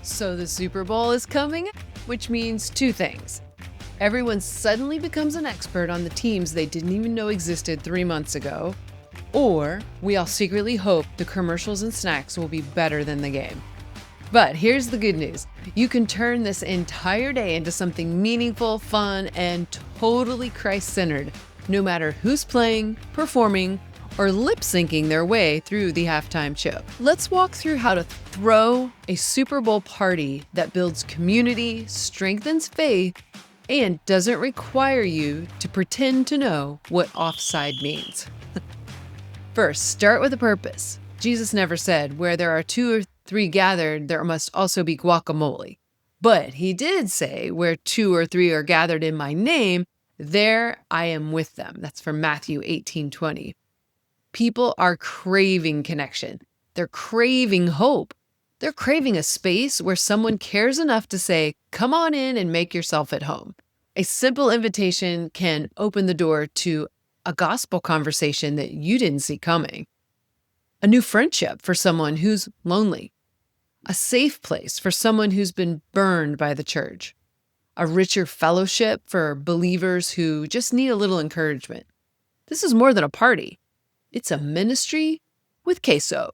So the Super Bowl is coming, which means two things. Everyone suddenly becomes an expert on the teams they didn't even know existed 3 months ago, or we all secretly hope the commercials and snacks will be better than the game. But here's the good news. You can turn this entire day into something meaningful, fun, and totally Christ-centered, no matter who's playing, performing, or lip-syncing their way through the halftime show. Let's walk through how to throw a Super Bowl party that builds community, strengthens faith, and doesn't require you to pretend to know what offside means. First, start with a purpose. Jesus never said, where there are 2 or 3 gathered, there must also be guacamole. But he did say, where 2 or 3 are gathered in my name, there I am with them. That's from Matthew 18:20. People are craving connection. They're craving hope. They're craving a space where someone cares enough to say, come on in and make yourself at home. A simple invitation can open the door to a gospel conversation that you didn't see coming. A new friendship for someone who's lonely. A safe place for someone who's been burned by the church. A richer fellowship for believers who just need a little encouragement. This is more than a party. It's a ministry with queso.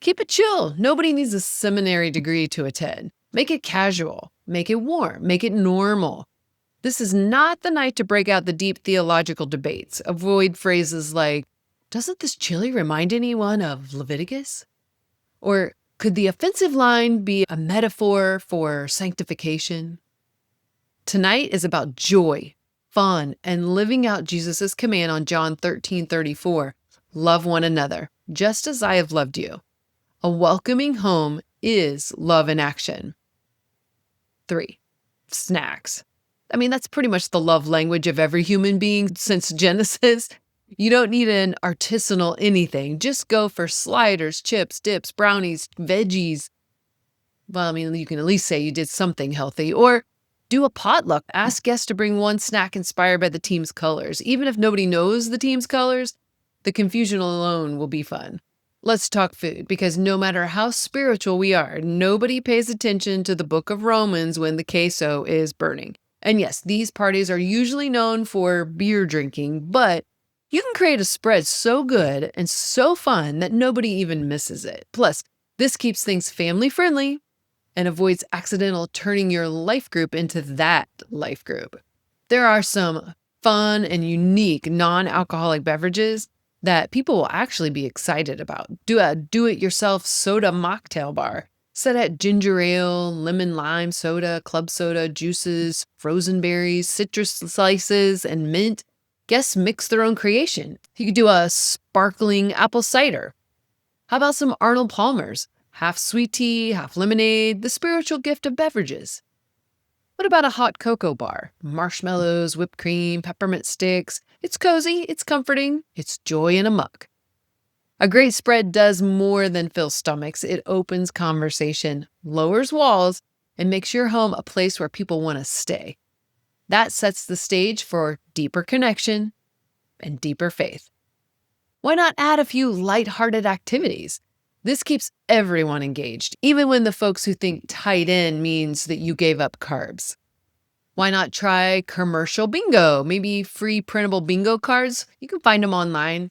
Keep it chill. Nobody needs a seminary degree to attend. Make it casual. Make it warm. Make it normal. This is not the night to break out the deep theological debates. Avoid phrases like, doesn't this chili remind anyone of Leviticus? Or could the offensive line be a metaphor for sanctification? Tonight is about joy, fun, and living out Jesus' command on John 13:34. Love one another, just as I have loved you. A welcoming home is love in action. 3, snacks. I mean, that's pretty much the love language of every human being since Genesis. You don't need an artisanal anything. Just go for sliders, chips, dips, brownies, veggies. Well, I mean, you can at least say you did something healthy. Or do a potluck. Ask guests to bring one snack inspired by the team's colors. Even if nobody knows the team's colors, the confusion alone will be fun. Let's talk food, because no matter how spiritual we are, nobody pays attention to the book of Romans when the queso is burning. And yes, these parties are usually known for beer drinking, but you can create a spread so good and so fun that nobody even misses it. Plus, this keeps things family friendly and avoids accidental turning your life group into that life group. There are some fun and unique non-alcoholic beverages that people will actually be excited about. Do a do-it-yourself soda mocktail bar. Set at ginger ale, lemon lime soda, club soda, juices, frozen berries, citrus slices, and mint. Guests mix their own creation. You could do a sparkling apple cider. How about some Arnold Palmer's? Half sweet tea, half lemonade, the spiritual gift of beverages. What about a hot cocoa bar? Marshmallows, whipped cream, peppermint sticks. It's cozy, it's comforting, it's joy in a mug. A great spread does more than fill stomachs. It opens conversation, lowers walls, and makes your home a place where people want to stay. That sets the stage for deeper connection and deeper faith. Why not add a few lighthearted activities? This keeps everyone engaged, even when the folks who think tight end means that you gave up carbs. Why not try commercial bingo? Maybe free printable bingo cards? You can find them online.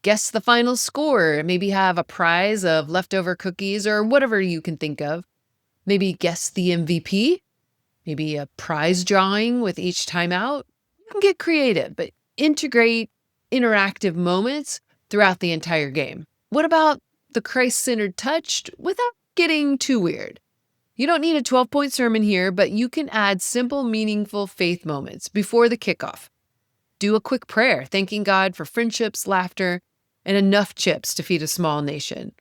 Guess the final score. Maybe have a prize of leftover cookies or whatever you can think of. Maybe guess the MVP. Maybe a prize drawing with each timeout. You can get creative, but integrate interactive moments throughout the entire game. What about the Christ-centered touch without getting too weird? You don't need a 12-point sermon here, but you can add simple, meaningful faith moments before the kickoff. Do a quick prayer, thanking God for friendships, laughter, and enough chips to feed a small nation.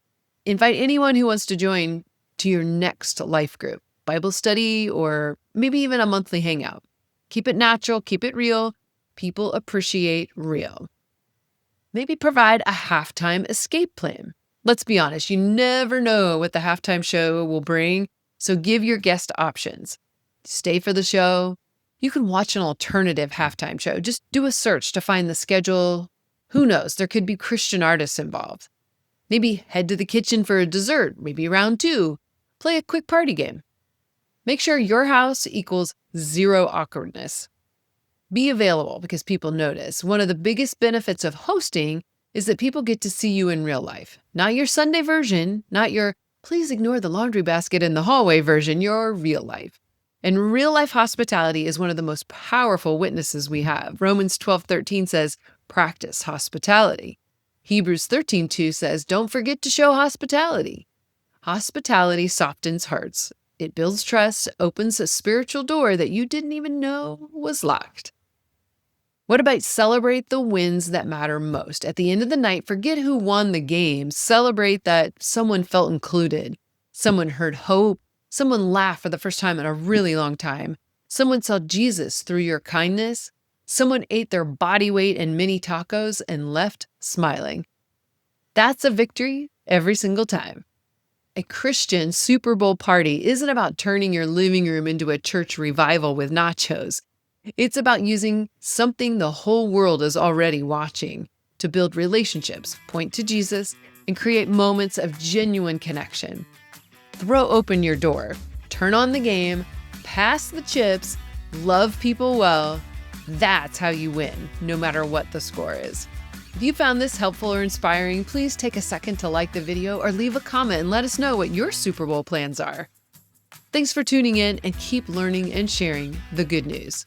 Invite anyone who wants to join to your next life group, Bible study, or maybe even a monthly hangout. Keep it natural, keep it real. People appreciate real. Maybe provide a halftime escape plan. Let's be honest, you never know what the halftime show will bring, so give your guest options. Stay for the show. You can watch an alternative halftime show. Just do a search to find the schedule. Who knows? There could be Christian artists involved. Maybe head to the kitchen for a dessert, maybe round 2. play a quick party game. Make sure your house equals zero awkwardness. Be available because people notice. One of the biggest benefits of hosting is that people get to see you in real life. Not your Sunday version, not your please ignore the laundry basket in the hallway version, your real life. And real life hospitality is one of the most powerful witnesses we have. Romans 12:13 says, practice hospitality. Hebrews 13:2 says, don't forget to show hospitality. Hospitality softens hearts. It builds trust, opens a spiritual door that you didn't even know was locked. What about celebrate the wins that matter most? At the end of the night, forget who won the game. Celebrate that someone felt included. Someone heard hope. Someone laughed for the first time in a really long time. Someone saw Jesus through your kindness. Someone ate their body weight in mini tacos and left smiling. That's a victory every single time. A Christian Super Bowl party isn't about turning your living room into a church revival with nachos. It's about using something the whole world is already watching to build relationships, point to Jesus, and create moments of genuine connection. Throw open your door, turn on the game, pass the chips, love people well. That's how you win, no matter what the score is. If you found this helpful or inspiring, please take a second to like the video or leave a comment and let us know what your Super Bowl plans are. Thanks for tuning in and keep learning and sharing the good news.